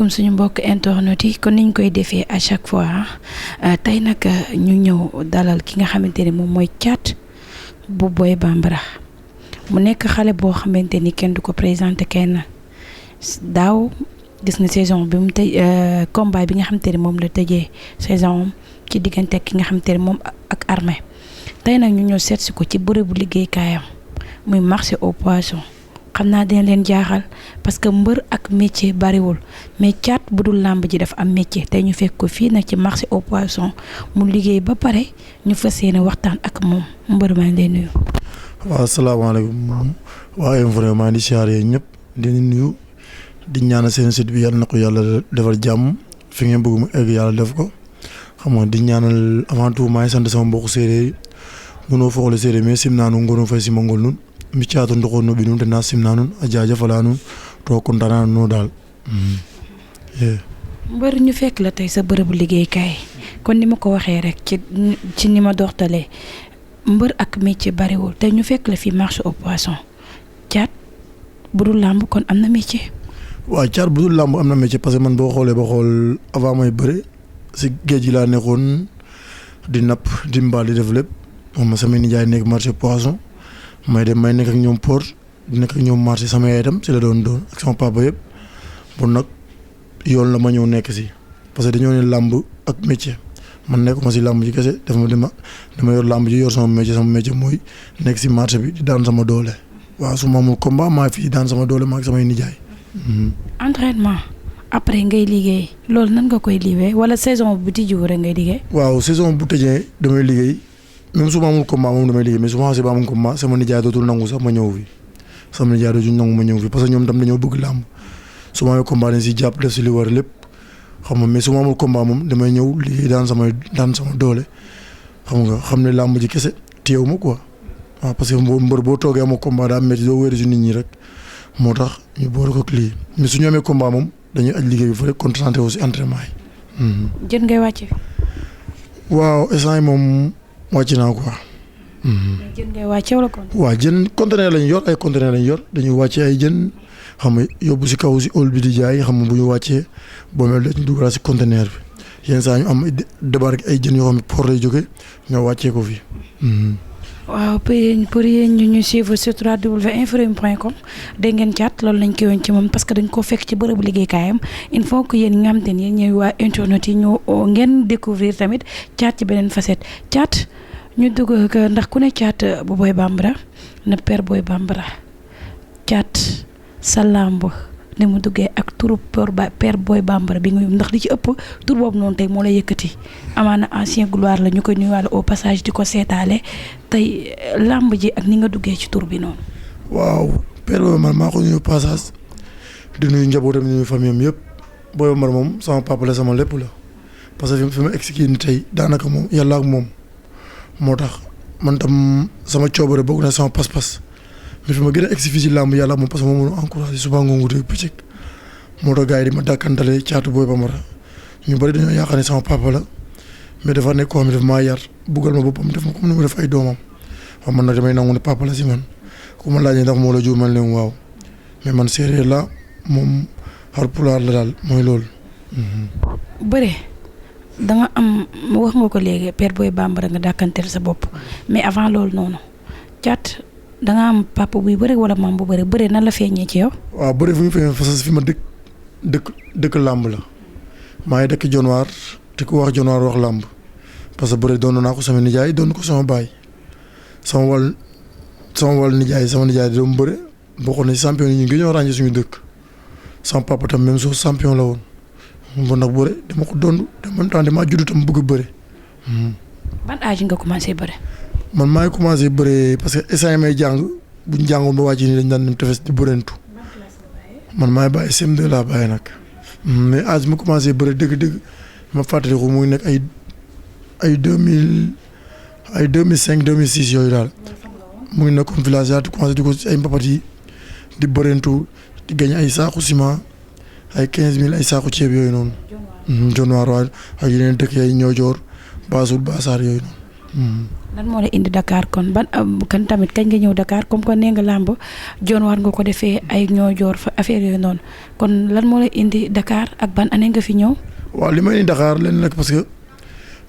asalaamaaleykum suñu mbokk internet yi kon niñ koy defee à chaque fois tey nag ñu ñëw dalal ki nga xamante ni moom mooy Thiat bu Boy Bambara mu nekk xale boo xamante ni kenn du ko présenté kenn daaw gis nga saison bi mu tëj combat bi nga xamante ni moom la tëjee saison ci diggante ki nga xamante ni moom ak Armée tey nag ñu ñëw seet si ko ci bërëbu liggéeykaayam muy marché au poisson. xam naa dina leen jaaxal parce que mbër ak métier bariwul mais Thiat bu dul làmb ji dafa am métier tey ñu fekk ko fii nag ci marché au poisson mu liggéey ba pare ñu fas yéene waxtaan ak moom mbër maa ngi lay nuyu. waaw asalaamaaleykum waa Infos maa ngi di siyaare ñëpp di nuyu di ñaanal seen site bi yàlla na ko yàlla defal jàmm fi ngeen bëgg mu egg yàlla def ko xam nga di ñaanal avant tout maa ngi sant sama mbokku séeréer yi munoo foxle séeréer mais sim naa nu ngono fay si mangol nun mi caatu ndoxoon no ɓinum tena simna nuun a jaajëfala nuun to kontaan nu daal. mbër ñu fekk la tey sa bërëbu liggéeykaay kon ni ma ko waxee rek ci ni ma doxtalee mbër ak métier bariwul tey ñu fekk la fi marché au poisson Thiat bu dul làmb kon am na métier. waaw Thiat bu dul làmb am na métier parce que man boo xoolee ba xool avant may bëre si géej gi laa nekkoon di napp di mbaal di def lépp moom sama nijaay nekk marché poisson. may dem may nekk ak ñoom port di nekk ak ñoom marché sama yaay itam si la doon ak sama papa yëpp bon nag yoon la ma ñëw nekk si parce que dañoo ne làmb ak métier man nekkuma si làmb ji kese dama yor làmb ji yor sama métier mooy nekk si marché bi di daan sama doole waaw su ma amul combat maa fii daan sama doole maa ak samay nijaay. entraînement après ngay liggéey loolu nan nga koy liggéey wala saison bu tijjiwul rek ngay liggéey. waaw saison bu tëjee damay liggéey. même su ma amul combat moom damay liggéey mais su ma xasee ba amul combat sama nijaay dootul nangu sax ma ñëw fi sama nijaay dootul nangu ma ñëw fi parce que ñoom tam dañoo bëgg làmb su ma amee combat dañ si jàpp def si li war lépp xam nga mais su ma amul combat moom damay ñëw liggéey daan sama doole xam nga xam ne làmb ji kese téyewu ma quoi waaw parce que mbër boo toogee amoo combat daa métti doo wéeru si nit ñi rek moo tax ñu boole ko lii mais su ñu amee combat moom dañuy aj liggéey bi fa rek concentré wu si entraînement yi. jën ngay wàcce. waaw instant yi moom. wàcc naa quoi. jën ngay wàcce wala kon. waaw jën conteneur lañ yor ay conteneur lañ yor dañuy wàccee ay jën xam nga yóbbu si kaw si hall bi di jaay xam nga bu ñu wàccee boo mel dañu dugalaat si conteneur bi yenn saa ñu am débarque ay jën yoo xam ne port lay jógee ñoo wàccee ko fii. waaw pour yéen ñu suivre sur www.infos.com dégg ngeen Thiat loolu lañ koy woon ci moom parce que dañ koo fekk ci bërëbu liggéeykaayam il faut que yéen ñi nga xamante ni yéen ñooy waa internet yi ñoo ngeen découvrir tamit Thiat ci beneen facette Thiat ñu dugg ndax ku ne Thiat bu Boy Bambara na père Boy Bambara Thiat sa làmb ni mu duggee ak turu père Boy Bambara bi nga ndax li ci ëpp tur boobu noonu tey moo lay yëkkati amaana ancien gloire la ñu koy nuyuwaale au passage di ko seetaale tey làmb ji ak ni nga duggee ci tur bi noonu. waaw père Boy Bambara maa ko nuyu passage di nuyu njabootam di nuyu famille am yëpp Boy Bambara moom sama papa la sama lépp la parce que fi ma expliqué ni tey daanaka moom yàlla ak moom moo tax man tam sama coobare bokk na sama pas-pas. mais fi ma gën a egsi fii si làmb yàlla moom parce que moom moo encouragé suba ngoon guddi bëccëg moo tax gars yi di ma dàkkantale Thiatu Boy Bambara ñu bëri dañoo yaakaar ne sama papa la mais dafa nekk koo xam ne daf maa yar buggal ma boppam def ma comme ni mu def ay doomam waaw man nag damay nangu ne papa la si man ku ma laajee ndax moo la jur man leen waaw mais man séeréer la moom Haalpulaar la daal mooy loolu. bëre da nga am wax nga ko léegi père Boy Bambara nga dàkkanteel sa bopp mais avant loolu noonu Thiat. da nga am papa buy bëre wala maam bu bëre nan la feeñee ci yow. waaw bëre fi mu feeñee parce que fi ma dëkk làmb la maa ngi dëkk Dionewar te ku wax Dionewar wax làmb parce que bëre doon naa ko sama nijaay doon ko sama baay sama wàll nijaay di doon bëre bokkoon na ci champion yi ñu ngi ñoo ràññee suñu dëkk sama papa tam même chose champion la woon bon nag bëre dama ko doon en même temps damaa judd tam bëgg bëre. ban âge nga commencé bëre. man maa ngi commencé bëre parce que instant may jàng buñ jàngoon ba wàcc nii dañ daan dem tefes di bërentu man maay bàyyi CM2 laa bàyyi nag mais âge ma commencé bëre dëgg-dëgg ma fàttali ko muy nekk ay 2005 2006 yooyu daal mu ngi nekkoon village yaa commencé di ko ay mbapat yi di bërentu di gañ ay saaku ciment ay 15000 ay saaku ceeb yooyu noonu. Dionewar waaye ak yeneen dëkk yay Niodior Bassoul Bassar yooyu noonu. lan moo la indi Dakar kon ban kan tamit kañ nga ñëw Dakar comme que nee nga làmb John war nga ko defee ay ñoo joor fa affaire yooyu noonu kon lan moo la indi Dakar ak ban année nga fi ñëw. waaw li may indi Dakar leen nag parce que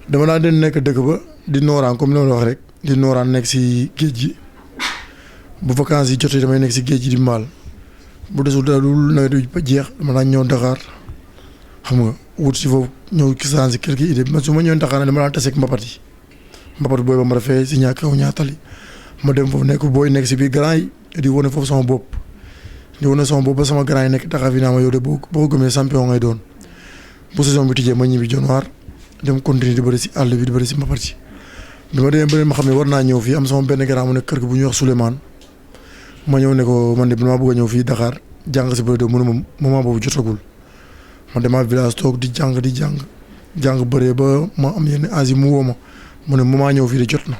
dama naa den nekk dëkk ba di nooraan comme li ma la wax rek di nooraan nekk si géej gi bu vacances yi jotee damay nekk si géej gi di mbaal bu desul dara lu nawet bi ba jeex dama naa ñëw Dakar xam nga wut si foofu ñëw kisaan si kër gi idée man su ma ñëwee Dakar dama naa taseeg mbapat yi mbapat booy ba ma rafet si kaw ñaatali ma dem foofu nekk booy nekk si biir grand yi di wane foofu sama bopp di wane sama bopp ba sama grand yi nekk Dakar fi naa ma yow de boo ko gëmee champion ngay doon bu saison bi tijjee ma ñibbi Dionewar dem continuer di bëri si àll bi di bëri si mbapat yi bi ma demee ba ma xam ne war naa ñëw fii am sama benn grand mu nekk kër gi bu ñuy wax Souleymane ma ñëw ne ko man de maa bëgg a ñëw fii Dakar jàng si bëri de mënu ma moment boobu jotagul ma demaa village toog di jàng bëree ba ma am yenn âge yi mu woo ma mu ne moment ñëw fii de jot na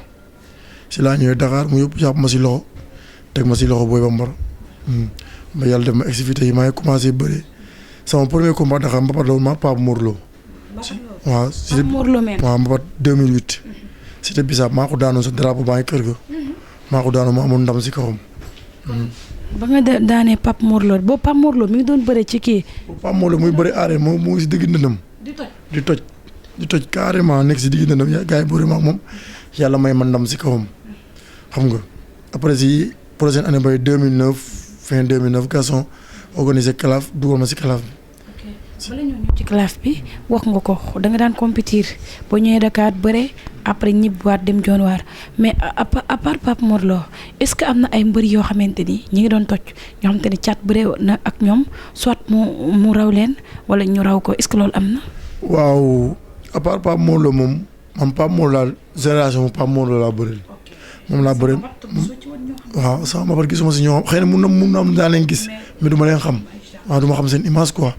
si laa ñëwee Dakar mu yóbbu jàpp ma si loxo teg ma si loxo Boy Bambara ba yàlla def ma activité yi maa ngi commencé bëree sama premier combat Dakar mbapat la woon ma Pape Mor Lo waaw waaw mbapat 2008 c'était bisaab maa ko daanoon sa drapeau baa ngi kër ga maa ko daanoon ma amoon ndam si kawam. ba nga daanee Pape Mor Lo boobu Pape Mor Lo mi ngi doon bëre ci kii. Pape Mor Lo muy bëri aaree mu ngi si digg ndëndam. di toj carrément nekk si digg ndëndam gars yi bëri ma ak moom yàlla may man ndam si kawam xam nga après si prochaine année bay 2009 fin 2009 Gaston organisé calaf dugal ma si calaf bi. bala ñoo ñëw ci calaf bi wax nga ko da nga daan compétir boo ñëwee Dakar bëre après ñibbiwaat dem Dionewar mais à part Pape Mor Lo est-ce que am na ay mbër yoo xamante ni ñi ngi doon toj ñoo xamante ni caat bëre na ak ñoom soit mu raw leen wala ñu raw ko est-ce que loolu am na. waaw à part Pape Mor Lo moom man Pape Mor Lo génération Pape Mor Lo laa bëreel moom laa bëreel waaw sama mbapat gisuma si ñoo xam xëy na mun na am daa leen gis mais du ma leen xam waaw du ma xam seen image quoi.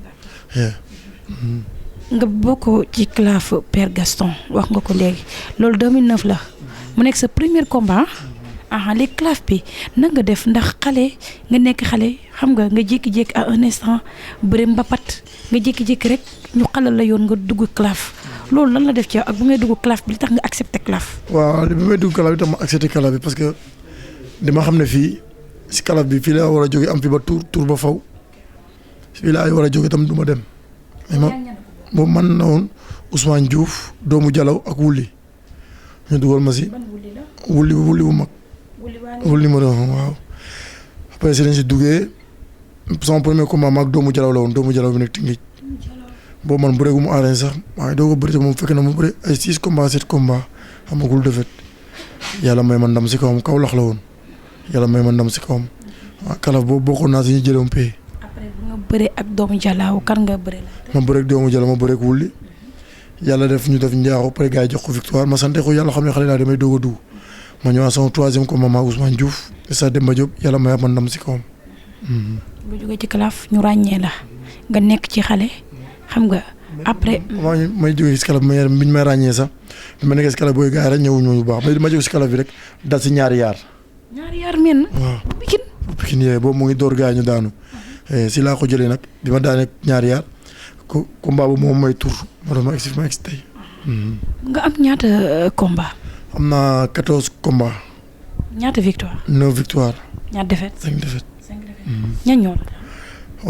nga bokk ci calaf Père Gaston wax nga ko léegi loolu 2009 la mu nekk sa premier combat léegi calaf bi na nga def ndax xale nga nekk xale xam nga jékki-jékki à un instant bëri mbapat nga jékki-jékki rek ñu xalal la yoon nga dugg calaf loolu lan la def ci yow ak bu ngay dugg calaf bi li tax nga accepté calaf. waaw bi may dugg calaf bi tax ma accepté calaf bi parce que dama xam ne fii si calaf bi fii la war a jóge am fi ba tour ba faw fii la ay war a jóge tam du ma dem. boobu man na woon Ousmane Diouf doomu Jalaw ak wulli ñu dugal ma si wulli bu mag wulli numéro 1 waaw après si lañ si duggee sama premier combat maag doomu Jalaw la woon doomu Jalaw bi nekk Tëngéej boobu man bëreegu mu arène sax waaye doo ko bëri te moom fekk na mu bëri ay 6 combats 7 combats amagul defet yàlla may ma ndam si kawam Kaolack la woon yàlla may ma ndam si kawam waaw kalaf boobu bokkoon naa si ñu jëloon pay. après bu nga bëree ak doomu Jalaw kan nga bëri la. ma bëreeg doomu Jalaw ma bëreeg wulli yàlla def ñu def njaaxu après gars yi jox ko victoire ma sante ko yàlla xam ne xale laa damay doog a dugg ma ñëwaat sama 3e combat maag Ousmane Diouf sa Demba Diop yàlla may ma ndam si kawam. bu jógee ci calaf ñu ràññee la nga nekk ci xale xam nga après. maa may jógee si calaf bi biñ may ràññee sax bi ma nekkee si calaf booy gars yi rek ñëwuñu bu baax mais ma jógee si calaf bi rek dal si ñaari yaar. men. waaw bu Pikine yee boobu mu ngi door gars yi ñu daanu. si laa ko jëlee nag bi ma daanee ñaari yaar combat bu moom may tur ma doon ma egsi tey. nga am ñaata combat. am naa 14 combats. ñaata victoire. 9 victoire. ñaata défaite. 5 défaite. ñan ñoo la.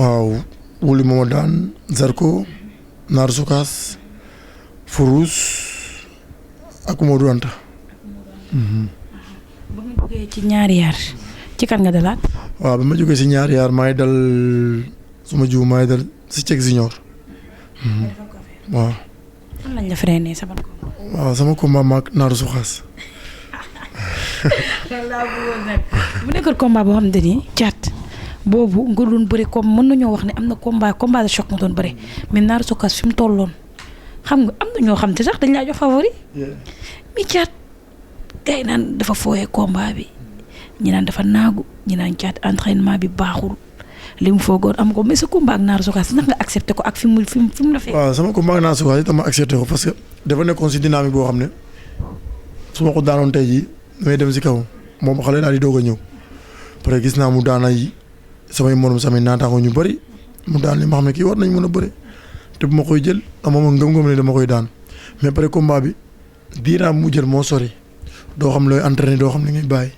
waaw wuli mooma daan Zarko Naar Sukaas Furus ak Modou Anta. ba nga jógee ci ñaari yaar ci kan nga dalaat. waaw ba ma jógee si ñaari yaar maa ngi dal suma jiw maa ngi dal si Cek Junior. waaw. fan lañ la freiné sama combat. waaw sama combat maag Naar Sukaas. mu nekkoon combat boo xam ne nii caat boobu nga doon bëri comme mën nañoo wax ne am na combat de choc nga doon bëri mais Naar Sukaas fi mu tolloon xam nga am na ñoo xam te sax dañ laa jox favori. mi caat gars yi naan dafa fooyee combat bi ñi naan dafa naagu ñi naan caat entraînement bi baaxul li mu foogoon am ko mais sa combat ak Naar Sukaas ndax nga accepté ko ak fi mu la fekk. waaw sama combat ak Naar Sukaas itam ma accepté ko parce que dafa nekkoon si dynamique boo xam ne su ma ko daanoon tey jii damay dem si kaw moom xale laa di doog a ñëw après gis naa mu daan ay samay morom samay naataango ñu bëri mu daan li ma xam ne kii war nañ mën a bëri te bu ma koy jël amoon ngëm-ngëm ne dama koy daan mais après combat bi diiraam mu jël moo sori doo xam looy entraîné doo xam li ngay bàyyi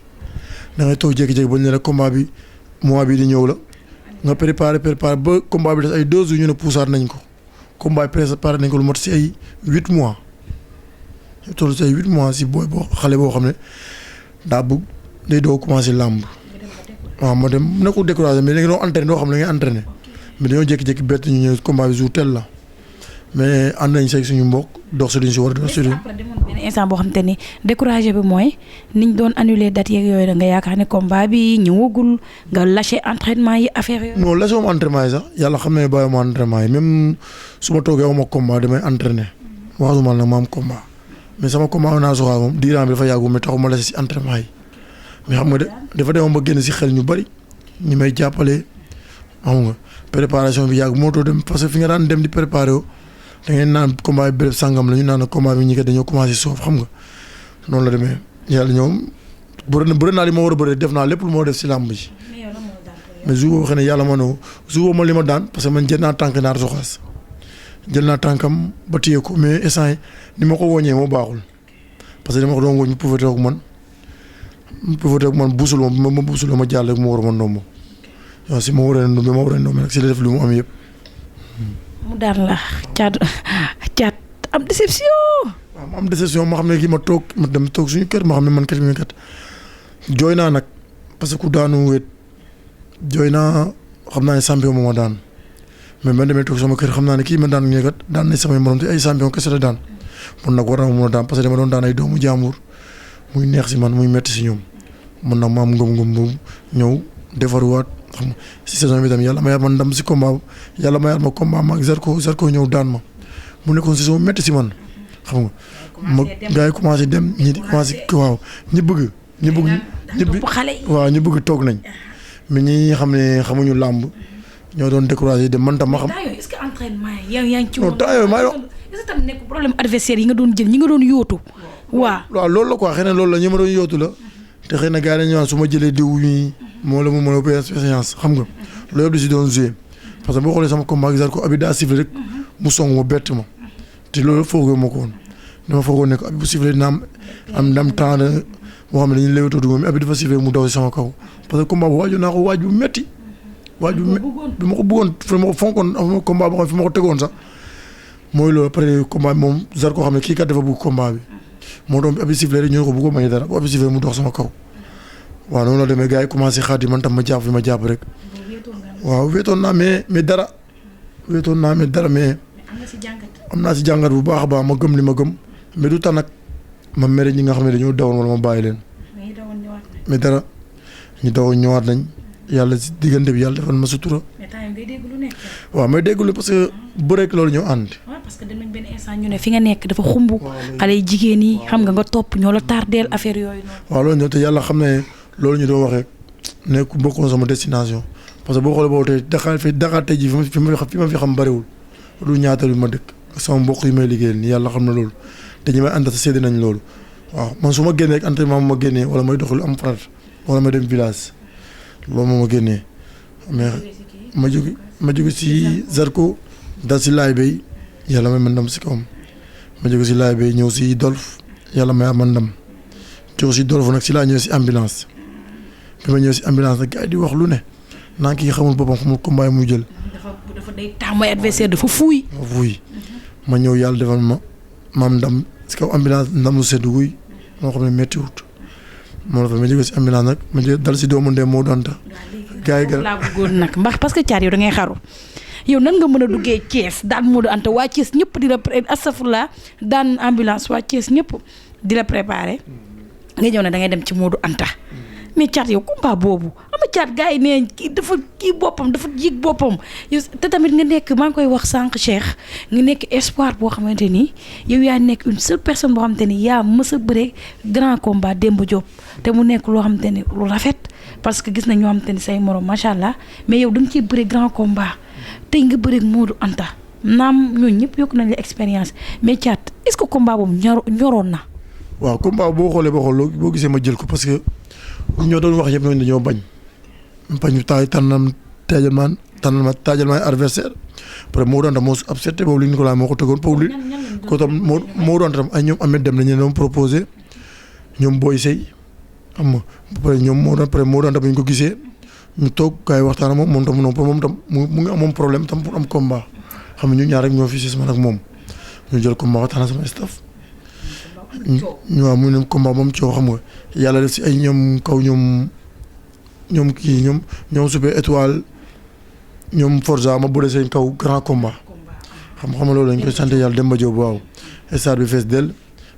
da ngay toog jékki-jékki ba ñu ne la combat bi mois bi di ñëw la nga préparé ba combat bi des ay 2 jours ñu ne puusaat nañ ko combat bi préparé nañ ko lu mot si ay 8 mois ñu toll si ay 8 mois si booy boo xale boo xam ne daa bëgg day doo commencé làmb waaw ma dem nekkul découragé mais léegi doo entraîné doo xam ne ngay entraîné mais dañoo jékki-jékki bett ñu ñëw combat bi jour tel la mais ànd nañ seeg suñu mbokk dox si duñ si war a dox si duñ. après demoon benn instant boo xam te ni découragé bi mooy niñ doon annulé date yeeg yooyu da nga yaakaar ne combat bi ñëwagul nga lâché entraînement yi affaire yooyu. non lâché moom entraînement yi sax yàlla xam ne bàyyi ma entraînement yi même su ma toogee aw ma combat damay entraîné waxuma nag ma am combat mais sama combat naa soxlaa moom diiran bi dafa yàggu mais taxuma lâché si entraînement yi mais xam nga dafa demoon ba génn si xel ñu bëri ñi may jàppale xam nga préparation bi yàgg moo too dem parce que fi nga daan dem di préparé woo da ngeen naan combat bi béréb sàngam la ñu naan combat bi ñi kat dañoo commencé soof xam nga noonu la demee yàlla ñoom bëri naa li ma war a bëri def naa lépp lu ma def si làmb ji mais jour boobu xëy na yàlla ma ne jour boobu ma li ma daan parce que man jël naa tànk naar soxaas jël naa tànkam ba téye ko mais instant yi ni ma ko wóññee moo baaxul parce que dama ko doon wóñ mu profité ak man buusul ma buusul ma jàll rek mu war ma ndombo waaw si ma waree ndombo nag si la def lu mu am yëpp. mu daan la caat am déception. waaw ma am déception ma xam ne kii ma dem toog suñu kër ma xam ne man kat mi kat jooy naa nag parce que ku daanu wéet jooy naa xam naa ne champion moo ma daan mais man demee toog sama kër xam naa ne kii ma daan ñëw kat daan nañ samay morom te ay champion kese la daan mun nag war na ma mun a daan parce que dama doon daan ay doomu jaambur muy neex si man muy metti si ñoom mun nag ma am ngëm-ngëm boobu ñëw defaruwaat xam nga si saison bi tam yàlla mayaat ma ndam si combat yàlla mayaat ma combat ma ak Zarko ñëw daan ma mu nekkoon saison metti si man xam nga ma gars yi commencé dem ñi commencé waaw ñi bëgg ñu bëgg toog nañ mais ñi xam ne xamuñu làmb ñoo doon découragé dem man tam ma xam. est-ce que entraînement yow yaa ngi ci non temps yooyu maa est-ce que tam nekk problème adversaire yi nga doon jël ñi nga doon yóotu waaw loolu la quoi xëy na loolu la ñi ma doon yóotu la te xëy na gars yi dañu naan su ma jëlee diw ñi moo la mu mën a ëpp expérience xam nga loolu yëpp di si doon joué parce que boo xoolee sama combat ak Zarko abi daa sifflé rek mu song ma bett ma te loolu foogoo ma ko woon dama foogoo ne ko abi bu sifflé dina am ndam temps de boo xam ne dañuy léewatoo dugub mais abi dafa sifflé mu daw si sama kaw parce que combat bu waaju naa ko waaj bu metti waaj bu bi ma ko bëggoon fi ma ko fonkoon combat boo xam ne fi ma ko tegoon sax mooy loolu après combat bi moom Zarko xam ne kii kat dafa bëgg combat bi moo doon bi abi sifflé rek ñu ne ko bëggoo may dara bu abi sifflé mu dox sama kaw waaw noonu la demee gars yi commencé xaati man tam ma jàpp fi ma jàpp rek waaw wéetoon naa mais dara mais am naa si jàngat bu baax a baax ma gëm li ma gëm mais du tax nag ma mere ñi nga xam ne dañoo dawoon wala ma bàyyi leen mais dara ñu dawoon ñëwaat nañ yàlla si diggante bi yàlla defal ma sutura waaw may dégg lu parce que bëreek loolu ñoo ànd parce que dem nañ benn instant ñu ne fi nga nekk dafa xumb xale yi jigéen yi xam nga topp ñoo la tardeel affaire yooyu noonu waaw loolu ñoo te yàlla xam ne loolu ñu doon waxee nekk bokkoon sama destination parce que boo xoolee boobu tey Dakar tey ji fi ma fi xam bëriwul lu ñaata bi ma dëkk ak sama mbokk yi may liggéeyal nii yàlla xam na loolu te ñi may ànd sa sédd nañ loolu waaw man su ma génnee ak entraînement ma génnee wala may doxal am farat wala may dem village loolu moo ma génnee mais ma jóge si Zarko dal si laay bay yàlla may ma ndam si kawam ma jóge si laay bay ñëw si Dolf yàlla may ma ndam jóge si Dolf nag si laa ñëw si ambulance bi ma ñëw si ambulance nag gars yi di wax lu ne naa kii xamul boppam xamul combat muy jël. dafa day tax mooy adversaire dafa fuuy. ma ñëw yàlla defal ma am ndam si kaw ambulance ndam lu sedd guy moo xam ne méttiwut moo la fa ma jóge si ambulance nag ma jóge dal si doomu ndey moo doon tax. gars yi laa bëggoon nag mbax parce que Thiat yow da ngay xaru yow nan nga mën a duggee Thiès daan Modou Anta waa Thiès ñëpp di la astafurlah daan ambulance waa Thiès ñëpp di la préparé nga ñëw ne da ngay dem ci Modou Anta mais Thiat yow combat boobu ama Thiat gars yi nee kii dafa boppam dafa yëg boppam yow te tamit nga nekk maa ngi koy wax sànq Cheikh nga nekk espoir boo xamante ni yow yaa nekk une seule personne boo xamante ni yaa mës a bëre grand combat Demba Diop te mu nekk loo xamante ni lu rafet parce que gis nañ ñoo xamante ni say morom macha allah mais yow da nga ciy bëre grand combat tey nga bëre Modou Anta naam ñooñu ñëpp yokk nañ la expérience mais Thiat est-ce que combat boobu ñoroon na. waaw combat boo xoolee boo gisee ma jël ko parce que ñoo doon wax yëpp ñooñu dañoo bañ taajal ma adversaire après moo doon tam moo accepté boobu li Nicolas moo ko tegoon boobu li ko tam moo doon tam ay ñoom Ahmed dem nañu doon proposé ñoom Boy Sey xam nga ba pare ñoom moo doon tam ñu ko gisee ñu toog gars yi waxtaan ak moom tam mu ngi amoon problème tam pour am combat xam nga ñu ñaar rek ñoo fi si man ak moom ñu jël combat waxtaan sama staff. ñu waaw mu ne combat moom coow xam nga yàlla def si ay ñoom kaw ñoom Super Étoile ñoom Forza ma bëre seen kaw grand combat xam nga loolu lañ koy sant yàlla Demba Diop waaw stade bi fees dell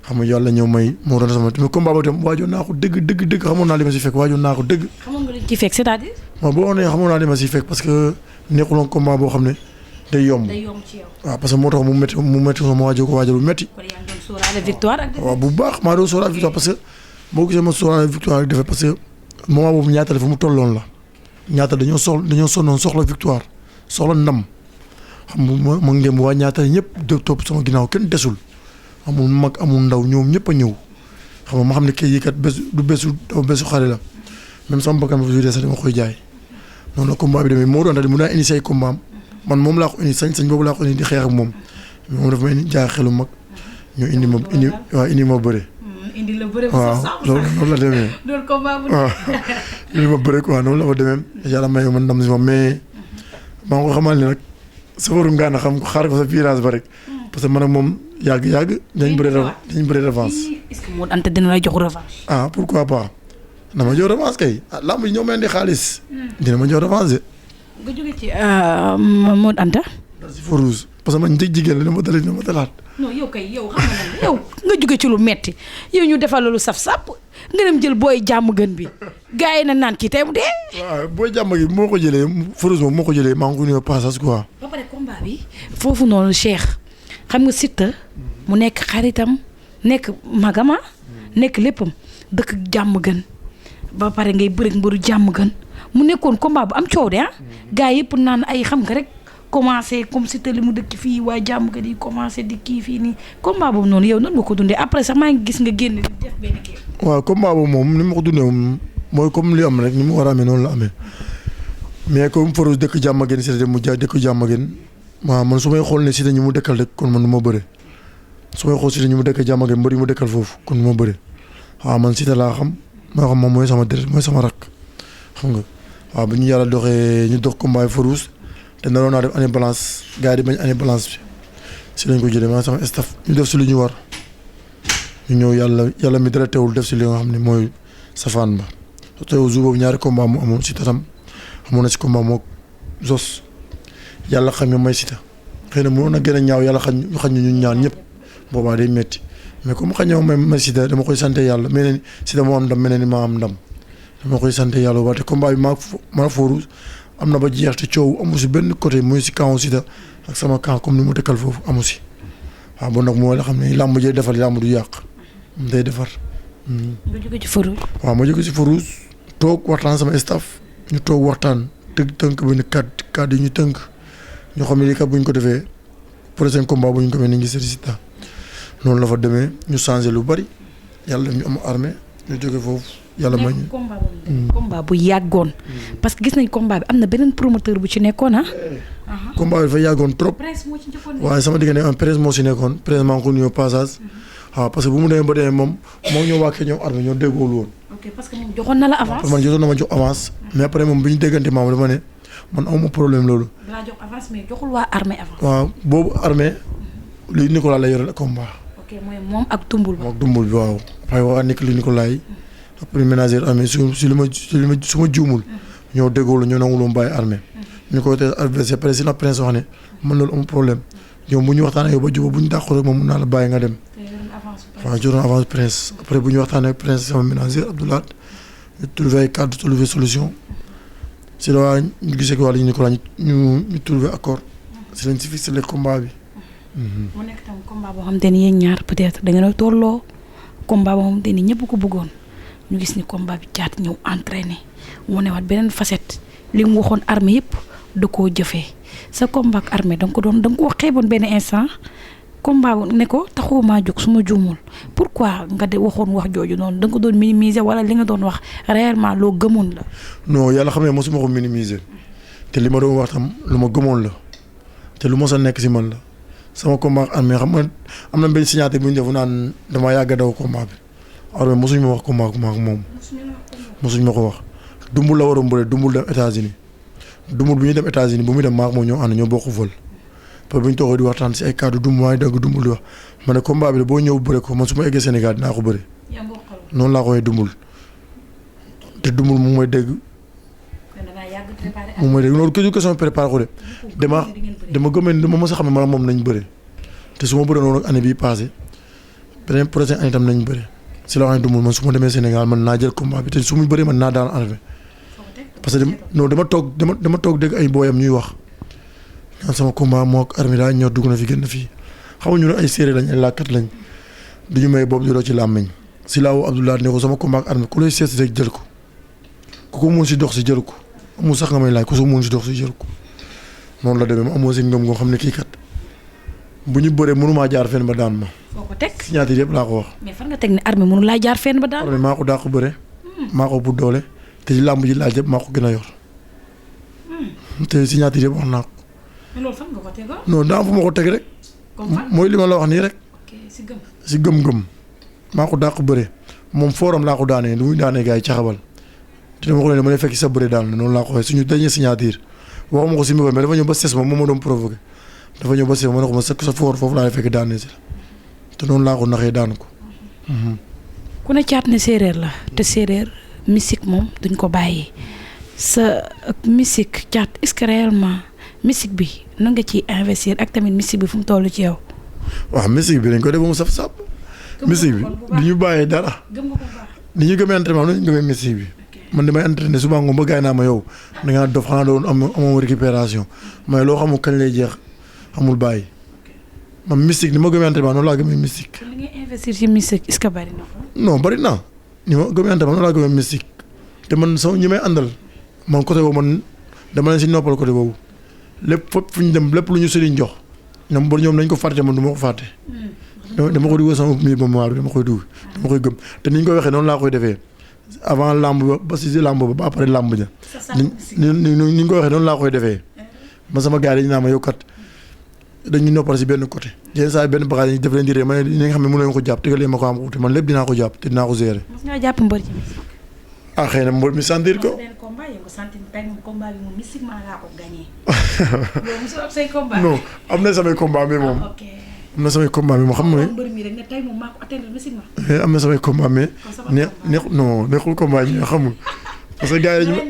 xam nga yàlla ñëw may moo doon sama tamit combat ba tam waajoon naa ko dëgg xamoon naa li ma si fekk waajoon naa ko dëgg. xamoon nga li ci fekk c'est-à-dire. waaw boo nee xamoon naa li ma si fekk parce que nekkuloon combat boo xam ne day yomb. ci yow. waaw parce que moo tax mu métti ma waajal ko waajal bu métti. kon yaa ngi doon sóoraale victoire ak. waaw bu baax maa doon sóoraale victoire parce que boo gisee ma sóoraale victoire ak défaite parce que moment boobu ñaata dafa mu tolloon la ñaata dañoo sonnoon soxla victoire soxla ndam xam nga ma ngeen waa ñaata ñëpp de topp sama ginnaaw kenn desul amul mag amul ndaw ñoom ñëpp a ñëw xam nga ma xam ne kii yi kat du bésu xale la même sama bakkan bi sax dama koy jaay noonu la combat bi demee moo doon daal mu daan indi say combat am man moom laa ko indi sañ boobu laa ko indi di xeex ak moom moom dafa may indi jaay xelu mag ñoo indi ma bëre. indi la bëre waaw loolu la demee. loolu combat bu waaw indi ma bëre quoi noonu la fa demee yàlla may ma ndam si moom mais maa ngi ko xamal ne nag safaru ngaana xam xaar ko sa virage ba rek parce que man ak moom yàgg dañ bëre revanche. est-ce que Modou Anta dina la jox revanche. ah pourquoi pas na ma jox revanche kay lamb yi ñoo may indi xaalis. dina ma jox revanche de. nga jóge ci Modou Anta. dal si Farouz parce que man jigéen la dina ma dalaat. non yow kay yow xam nga yow nga jóge ci lu metti yow ñu defal la lu saf-sàpp nga dem jël booy jàmm gën bi gars yi na naan kii tey mu dee. waaw booy jàmm gi moo ko jëlee Farouz moom moo ko jëlee maa ngi ko nuyoo passage quoi. ba pare combat bi foofu noonu Cheikh xam nga Siteu mu nekk xaritam nekk magama nekk léppam dëkk jàmm gën ba pare ngay bëreeg mbëru jàmm gën mu nekkoon combat bu am coow de ah gars yëpp naan ay xam nga rek. commencé comme Siteu li mu dëkk fii waa jàmm ga di commencé di kii fii nii combat boobu noonu yow nan nga ko dundee après sax maa ngi gis nga génn di def benn kii. waaw combat boobu moom ni ma ko dundee moom mooy comme li am rek ni mu war a amee noonu la amee mais comme Farouz dëkk jàmm gën Siteu mu dëkk jàmm gën waaw man su may xool ne Siteu ñi mu dëkkal rek kon man du ma bëre su may xool Siteu ñi mu dëkk jàmm gën mbër yi mu dëkkal foofu kon du ma bëre waaw man Siteu laa xam moo xam moom mooy sama deret mooy sama rakk xam nga waaw bu ñu yàlla doxee ñu dox combat Farouz te naroon naa def année balance gars yi di bañ année balance bi si lañ ko jëlee maa sama staff ñu def si lu ñu war ñu ñëw yàlla mi dara teewul def si li nga xam ne mooy safaan ba te teewul jour boobu ñaari combat mu amoon Siteu tam amoon na si combat moog Zos yàlla xam ne may Siteu xëy na mënoon na gën a ñaaw yàlla xañ ñu ñaan ñëpp boobaa day metti mais comme xañ ne may Siteu dama koy sant yàlla mel ni Siteu moo am ndam mel ni maa am ndam dama koy sant yàlla bu baax te combat bi maa Farouz am na ba jeex te coow amu si benn côté muy si camp Siteu ak sama camp comme ni mu dëkkal foofu amu si waaw bon nag moo la xam ne làmb jee defar làmb du yàq day defar. nga jóge ci Farouz. waaw ma jóge si Farouz toog waxtaan sama staff ñu toog waxtaan tënk benn kàddu yi ñu tënk ñu xam ne lii kat bu ñu ko defee prochain combat bu ñu ko mel ni ngi si Siteu noonu la fa demee ñu changé lu bari yàlla ñu am armée ñu jóge foofu. yàlla may combat bu yàggoon. parce que gis nañ combat bi am na beneen promoteur bu ci nekkoon ah. combat bi dafa yàggoon trop. presse moo ci njëkkoon waaye sama diggante am presse moo si nekkoon presse maa ngi ko nuyoo passage. waaw parce que bu mu demee ba demee moom ñoo wàkkee ñoom armée ñoo déggoowul woon. ok parce que moom joxoon na la avance. man jotoon na ma jox avance. mais après moom bi ñu déggante maam dafa ne man amuma problème loolu. balaa jox avance mais joxul waa armée avance. waaw boobu armée li Nicolas la yore combat. ok mooy moom ak Tumbul ba. moom ak Tumbul bi waaw. waaye waa nekk li Nicolas yi. après ménagère armée su ma juumul ñoo déggoo la ñoo nangu lu mu bàyyi armée ñu ko te adversaire pare si la prince wax ne man loolu amul problème ñoom bu ñu waxtaanee yow ba juba bu ñu dàqu rek moom mun naa la bàyyi nga dem waaw joroon avance prince après bu ñu waxtaanee prince sama ménagère Abdoulaye ñu trouvé ay cadre trouvé solution si la waa ñu gisee ko wàlla ñu Nicolas ñu trouvé accord si lañ si fixé le combat bi. mu nekk tam combat boo xamante ni yéen ñaar peut-être da ngeen a tolloo combat boo xamante ni ñëpp ko bëggoon ñu gis ni combat bi Thiat ñëw entraîné wanewaat beneen facette li mu waxoon armée yëpp da koo jëfee sa combat ak armée da nga koo xeeboon benn instant combat ne ko taxoo maa jóg su ma juumul pourquoi nga de waxoon wax jooju noonu da nga ko doon minimiser wala li nga doon wax réellement loo gëmoon la. non yàlla xam ne mosuma ko minimiser te li ma doon wax tam lu ma gëmoon la te lu mos a nekk si man la sama combat ak armée xam nga am na benn signature bu ñu def naan damaa yàgg a daw combat bi Armé mosuñ ma wax combat ak moom mosuñ ma ko wax. Dumbul la waroon bëre Dumbul dem États-Unis Dumbul bu ñuy dem États-Unis bu muy dem maak moom ñoo ànd ñoo bokk vol parce que bu ñu toogee di waxtaan si ay cadre Dumbul maa ngi dégg Dumbul di wax ma ne combat bi de boo ñëw bëre ko man su ma eggee Sénégal dinaa ko bëre noonu laa ko waxee Dumbul te Dumbul mu ngi may dégg mu ngi may dégg loolu question préparé ko de dama gëm ne dama mos a xam ne man moom nañ bëre te su ma bëree noonu ak année bii passé beneen prochaine année tam nañ bëre si la wax ne Dumbul man su ma demee Sénégal man naa jël combat bi te su muy bëree man naa daan Armé parce que non dama toog dégg ay booyam ñuy wax ñaan sama combat moo ak Armé daa ñor dugg na fi génn fii xamuñu ne ay séeréer lañ ay làkkat lañ du ñu may boobu di doo ci làmmiñ si laa woo Abdoulaye ne ko sama combat ak Armé ku lay seet si rek jël ko ku ko mun si dox si jël ko amul sax nga may laaj ku ko mun si dox si jël ko noonu la demee ma amoo si ngëm ngoo xam ne kii kat bu ñu bëree mënumaa jaar fenn ba daan ma. foo ko teg signature yëpp laa ko wax. mais fan nga teg ne Armé mënu laa jaar fenn ba daan. Armé maa ko daa ko bëre. maa ko bu doole te ci làmb ji laaj yëpp maa ko gën a yor. te signature yëpp wax naa ko. mais loolu fan nga ko tegoon. non daa fu ma ko teg rek. mooy li ma la wax nii rek. si gëm-gëm. maa ko daa ko bëre moom fooram laa ko daanee lu muy daanee gars yi caxabal te dama ko ne dama lay fekk sa bëre daal noonu laa ko waxee suñu dernier signature waxuma ko si mbir mais dafa ñëw ba ses ma moom ma doon provoqué dafa ñëw ba ses ma ne ko ma sa foor foofu laa lay fekk daanee si la te noonu laa ko naxee daan ko. ku ne Caat ne séeréer la te séeréer musique moom duñ ko bàyyi sa musique Caat est-ce que réellement musique bi nan nga ciy investir ak tamit musique bi fu mu toll ci yow. waaw musique bi dañ ko def ba mu saf sàpp. musique bi du ñu bàyyee dara. ni ñu gëmee entraînement noonu ñu gëmee musique bi. man damay entraîné suba ngoon ba gaay naa ma yow da ngaa dof xanaa doon amoo récupération mais loo xamul kañ lay jeex amul bàyyi man musique ni ma gëmee entraînement noonu laa gëmee musique. li ngay investir ci musique est-ce que bari na ko. non bari na ni ma gëmee entraînement noonu laa gëmee musique te man sama ñi may àndal man côté boobu man dama leen si noppal côté boobu lépp fépp fu ñu dem lépp lu ñu sëriñ jox ñoom ba ñoom nañ ko fàtte man du ma ko fàtte. dama ko dugg sama mi ba mu dama koy dugg dama koy gëm te ni ñu koy waxee noonu laa koy defee. avant lamb ba si lamb ba après lamb ja ni ñu ko waxee noonu laa koy defee man sama gars yi dañu naa ma yow kat dañuy noppal si benn côté yenn saa yi benn bagage yi def leen di ree ma ne ñi nga xam ne mën nañu ko jàpp tegal leen ma ko am te man lépp dinaa ko jàpp te dinaa ko gérer. mos ngaa jàpp mbër ci ah xëy na mbër mi sentir ko. non am na samay combat mais moom. am na samay combat mais moo xam ne am na samay combat mais neexul combat yi xamul parce que gars yi dañu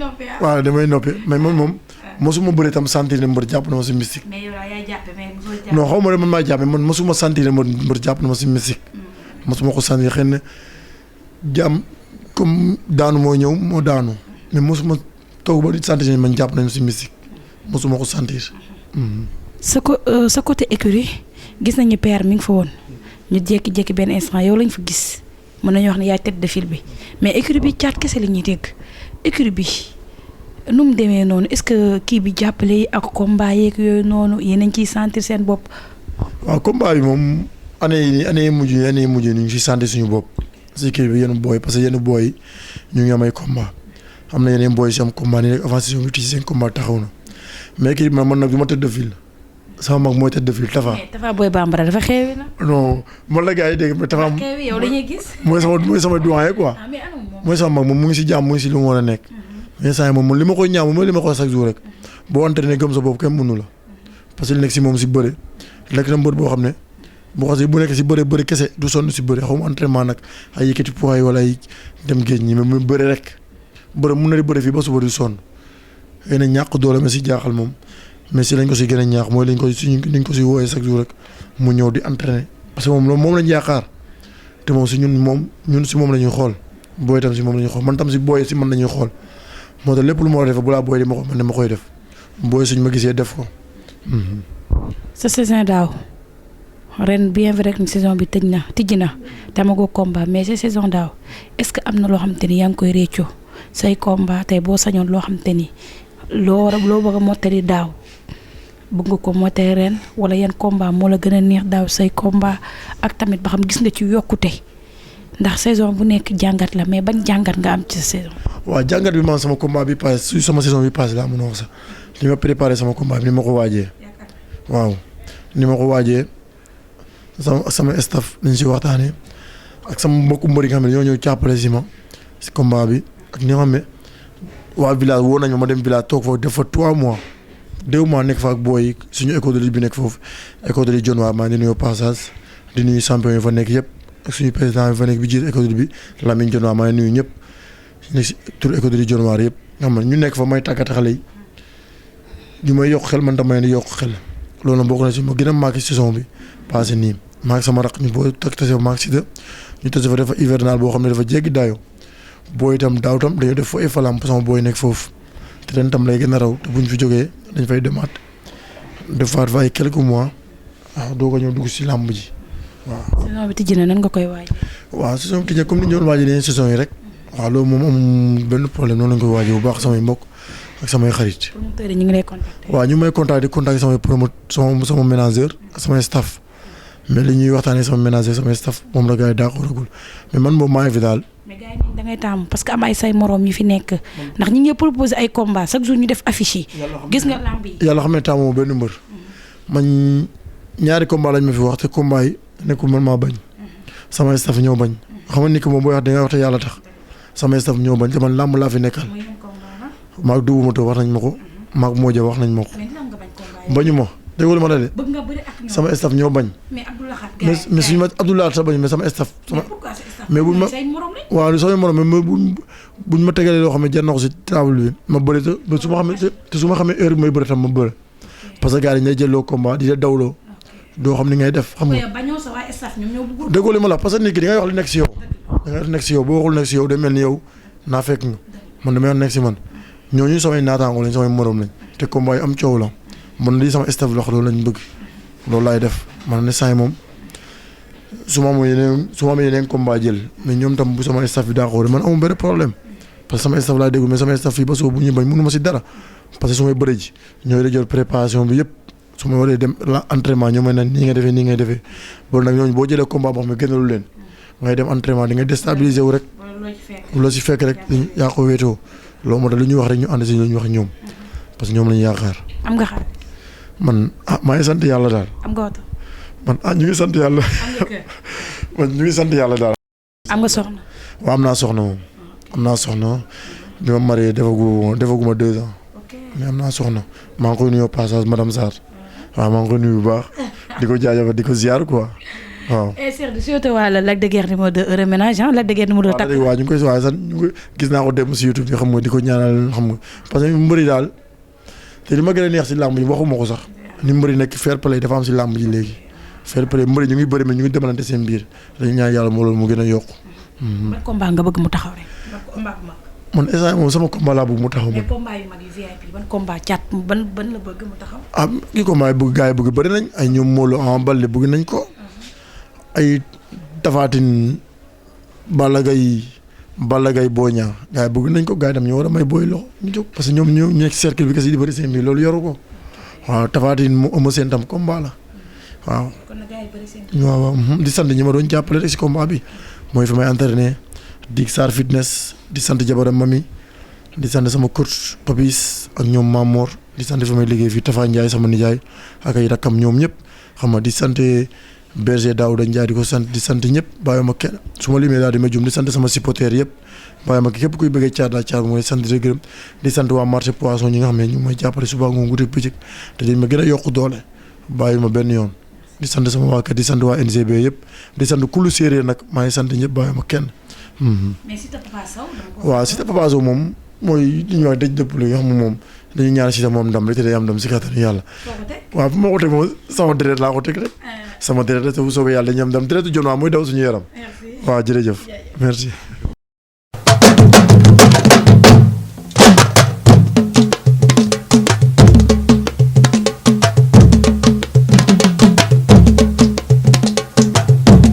waaw damay noppi mais man moom mosuma bëri tam sentir ne mbër jàpp na ma si mystique. non xaw ma ne man maa jàpp man mosuma sentir ne mbër jàpp na ma si mystique. mosuma ko sentir xëy na jàmm comme daanu moo ñëw moo daanu mais mosuma toog ba di sentir ne man jàpp nañu si mystique mosuma ko sentir. sa côté écurie gis nañu père mi ngi fa woon ñu jékki-jékki benn instant yow lañ fa gis mën nañu wax ne yaay tête de file bi mais écurie bi Caat kese la ñuy dégg écurie bi nu mu demee noonu est-ce que kii bi jàppale yi ak combat yeeg yooyu noonu yéen a ngi ciy sentir seen bopp. waaw combat bi moom année yi mujj ñu ngi ciy sentir suñu bopp si kii bi yenn booy parce que yenn booy ñu ngi am ay combat am na yeneen booy si am combat nii rek avancé suñu ci seen combat taxaw na mais kii bi man nag du ma tête de file. sama mag mooy tête de file Tafa. mais Tafa Boy Bambara dafa xeewi na. non man la gars yi dégg mais Tafa. xewi yow dañuy gis. mooy sama doyen quoi. mooy sama mag moom mu ngi si jàmm mu ngi si lu mu war a nekk. mais saa yi moom li ma koy ñaaw mooy li ma koy chaque jour rek boo entraîné gëm sa bopp kenn mënu la parce que li nekk si moom si bëre nekk na mbër boo xam ne boo xam ne bu nekk si bëre kese du sonn si bëre xaw ma entraînement nag ay yëkkati poids wala ay dem géej ñi mais mu bëre rek bëre mun na di bëre fii ba suba du sonn xëy na ñàkk doole ma si jaaxal moom mais si lañ ko si gën a ñaax mooy liñ ko si wooyee chaque jour rek mu ñëw di entraîner parce que moom lañ yaakaar te moom si ñun si moom la ñuy xool booy tam si moom la ñuy xool man tam si booy si man la ñuy xool moo tax lépp lu ma war a def bu laa booy di ma ko man dama koy def booy suñ ma gisee def ko. sa saison daaw ren bien vrai que saison bi tijji na tamagoo combat mais sa saison daaw est-ce que am na loo xamante ni yaa ngi koy réccu say combat tey boo sañoon loo xamante ni loo bëgg a mottali daaw. bëgg nga ko mootee ren wala yan combat moo la gën a neex daaw say combat ak tamit ba xam gis nga ci yokkute ndax saison bu nekk jàngat la mais ban jàngat nga am ci sa saison. waaw jàngat bi man sama combat bi passé sama saison bi passé laa mën a wax sax li ma préparé sama combat bi ni ma ko waajee. waaw ni ma ko waajee sama staff dañ si waxtaanee ak sama mbokku mbër yi nga xam ne ñoo ñëw jàppale si ma si combat bi ak ñi nga xam ne waa village woo nañ ma dem village toog foofu def fa 3 mois 2 mois nekk fa ak booy suñu école de lutte bi nekk foofu école de lutte John Waar maa ngi nuyu passage di nuyu champion yi fa nekk yëpp ak suñu président yi fa nekk bi jiite école de lutte bi Lamine John Waar maa ngi nuyu ñëpp nekk si tur école de lutte John Waar yëpp nga xam ne ñu nekk fa may tàggat xale yi ñu may yokk xel man tam may yokk xel loolu nag bokk na si ma gën a màgg saison bi passé nii maag sama raq ñu boo tase fa maag si ñu tase fa dafa hivernal boo xam ne dafa jéggi daayoo booy itam daaw tam dañoo def fa falam sama booy nekk foofu te ren tam lay gën a raw te buñ fi jógee dañ fay demaat defaat fa ay quelques mois waaw doo ko ñëw dugg si làmb ji waaw. saison bi tijji na nan nga koy waaj. waaw saison bi tijji comme ni ñu doon waajee yeneen saison yi rek waaw loolu moom amul benn problème noonu lañ koy waajee bu baax samay mbokk ak samay xarit. promoteur yi ñu ngi lay contacter. waaw ñu may contacter samay sama ménageur ak samay staff mais li ñuy waxtaanee sama ménageur samay staff moom la gars yi d'accordagul mais man moom maa ngi fi daal. mais gars yi da ngay taamu parce que am ay say morom yu fi nekk ndax ñi ngi proposé ay combat chaque jour ñu def affiche yi gis nga lamb yi. yàlla xam ne taamu benn mbër man ñaari combat lañ ma fi wax te combat yi nekkul man maa bañ samay staff ñoo bañ xam nga ni que moom booy wax da ngay wax te yàlla tax samay staff ñoo bañ te man làmb laa fi nekkal maag Double Moteur wax nañ ma ko maag Modja wax nañ ma ko bañu ma déggoo ma la de sama staff ñoo bañ mais suñu ma Abdoulaye sa bañ mais sama staff mais buñ ma waaw samay morom mais buñ ma tegalee loo xam ne jar na ko si table bi ma bëri te su ma xamee te su ma xamee heure bi may bëri tam ma bëri parce que gars yi dañ lay jëloo combat di la dawloo doo xam ni ngay def xam nga déggoo li ma la parce que nit ki di ngay wax li nekk si yow da ngay wax nekk si yow boo waxul nekk si yow day mel ni yow naa fekk nga man damay wax nekk si man ñooñu samay naataango lañ samay morom lañ te combat yi am coow la man lii sama staff loxo loolu lañ bëgg loolu laay def man ne saa yi moom su ma amee yeneen combat jël mais ñoom tam bu sama staff bi daa xool man amul benn problème parce que sama staff laay déglu mais sama staff fii ba soo bu ñuy bañ mënu ma si dara parce que su may bëre ji ñooy la jël préparation bi yëpp su ma waree dem la entraînement ñoo may naan nii ngay defee loolu nag ñooñu boo jëlee combat boo xam ne gënalu leen ngay dem entraînement di nga déstabiliser wu rek loo si fekk rek yaa ko wéetoo loolu moo tax lu ñuy wax rek ñu ànd si lu ñu wax ñoom parce que ñoom lañu yaakaar. am nga xar. man maa ngi sant yàlla daal. am nga oto. man ñu ngi sant yàlla. am nga kër. man ñu ngi sant yàlla daal. am nga soxna. waaw am naa soxna moom. am naa soxna bi ma marié defaguma 2 ans. mais am naa soxna maa ngi koy nuyoo passage madame Sarr waaw maa ngi koy nuyu bu baax di ko jaajëfal di ko ziar quoi waaw. Cheikh di souhaité waale Lac de Guiers numéro 2 reménage Lac de Guiers numéro 2 takk. waaw ñu ngi koy waaye sax gis naa ko dem si YouTube bi xam nga di ko ñaanal xam nga parce que mbëri daal te li ma gën a neex si làmb ji waxuma ko sax ni mbëri nekk fair play dafa am si làmb ji léegi fair play mbëri ñu ngi bëri mais ñu ngi demalante seen biir dañu ñaan yàlla moo loolu mu gën a yokku. ban combat nga bëgg mu taxaw rek. man instant moom sama combat laa bëgg mu taxaw moom. mais combat yu mag yi VIP ban combat caat ban la bëgg mu taxaw. ah kii combat yi bëgg gars yi bëgg bëri nañ ay ñoom Mawlo Ama Baldé bëgg nañ ko. ay Tapha Tine Balla Gaye Boy Niang gars yi bëgg nañ ko gars yi tam ñoo war a may booy loxo ñu jóg parce que ñoom ñoo nekk cercle bi kese di bëri seen biir loolu yoru ko waaw Tapha Tine mu ëmb seen tam combat la waaw. waaw di sant ñi ma doon jàppale rek si combat bi mooy fi may entraîné di Sarr fitness di sant jabaram mami di sant sama coach Papis ak ñoom Mamor di sant fi may liggéey fii Tafa Ndiaye sama nijaay ak ay rakkam ñoom ñëpp xam nga di sant berger Daouda Ndiaye di ko sant di sant ñëpp bàyyi ma kenn su ma limee daal di ma jum di sant sama supporter yëpp bàyyi ma képp kuy bëggee caar daal caar mooy sant di gërëm di sant waa marché poisson ñi nga xam ne ñu may jàppale suba ngoon guddi bëccëg te dañ ma gën a yokk doole bàyyi ma benn yoon di sant sama waa kër di sant waa NGB yëpp di sant kulu séeréer nag maa ngi sant ñëpp bàyyi ma kenn. mais Siteu Papa Sow. waaw Siteu Papa Sow moom mooy li ñuy wax dëj dëpp la yoo xam ne moom dañuy ñaan Siteu moom ndam rek te day am ndam si kattanu yàlla. waaw fu ma ko teg moom sama deret laa ko teg rek. sama deret te bu soobee yàlla dañuy am ndam deretu John Waar mooy daw suñu yaram. waaw jërëjëf merci.